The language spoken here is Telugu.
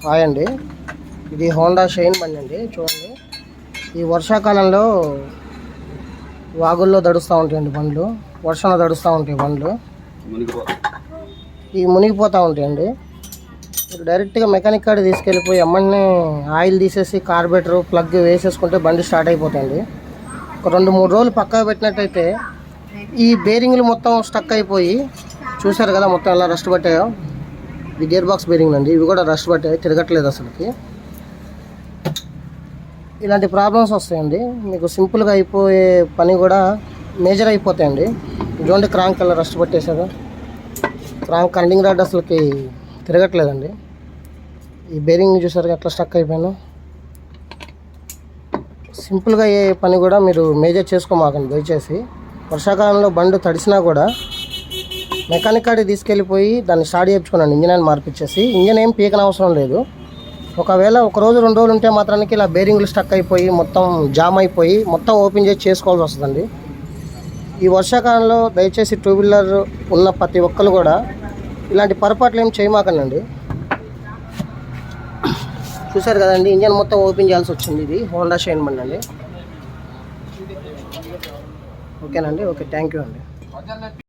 హాయ్ అండి, ఇది హోండా షైన్ బండి అండి. చూడండి, ఈ వర్షాకాలంలో వాగుల్లో దడుస్తూ ఉంటాయండి బండ్లు, వర్షంలో దడుస్తూ ఉంటాయి బండ్లు, ఇవి మునిగిపోతూ ఉంటాయండి. మీరు డైరెక్ట్గా మెకానిక్ కాడికి తీసుకెళ్ళిపోయి అమ్మని ఆయిల్ తీసేసి కార్బేటర్ ప్లగ్ వేసేసుకుంటే బండి స్టార్ట్ అయిపోతాయండి. ఒక 2-3 రోజులు పక్కగా పెట్టినట్టయితే ఈ బేరింగ్లు మొత్తం స్టక్ అయిపోయి, చూసారు కదా మొత్తం ఎలా రస్ట్ పట్టాయో. ఇది గేర్ బాక్స్ బేరింగ్ అండి, ఇవి కూడా రస్ట్ పట్టాయి, తిరగట్లేదు అసలుకి. ఇలాంటి ప్రాబ్లమ్స్ వస్తాయండి. మీకు సింపుల్గా అయిపోయే పని కూడా మేజర్ అయిపోతాయండి. ఇటువంటి క్రాంక్ ఎలా రస్ట్ పట్టేసారు, క్రాంక్ కండింగ్ రాడ్ అసలుకి తిరగట్లేదండి. ఈ బేరింగ్ చూసారు ఎట్లా స్టక్ అయిపోయాను. సింపుల్గా అయ్యే పని కూడా మీరు మేజర్ చేసుకోమాకండి దయచేసి. వర్షాకాలంలో బండి తడిసినా కూడా మెకానిక్ కాడికి తీసుకెళ్ళిపోయి దాన్ని స్టార్ట్ చేయించుకున్నాను, ఇంజన్ అని మార్పిచ్చేసి. ఇంజన్ ఏం పీకన అవసరం లేదు. ఒకవేళ 1 రోజు 2 రోజులు ఉంటే మాత్రానికి ఇలా బేరింగ్లు స్టక్ అయిపోయి మొత్తం జామ్ అయిపోయి మొత్తం ఓపెన్ చేసి చేసుకోవాల్సి వస్తుందండి. ఈ వర్షాకాలంలో దయచేసి 2 వీలర్ ఉన్న ప్రతి ఒక్కరు కూడా ఇలాంటి పొరపాట్లు ఏం చేయమాకండి. చూసారు కదండి, ఇంజన్ మొత్తం ఓపెన్ చేయాల్సి వచ్చింది. ఇది హోండా షైన్ బండి అండి. ఓకేనండి, ఓకే, థ్యాంక్ యూ అండి.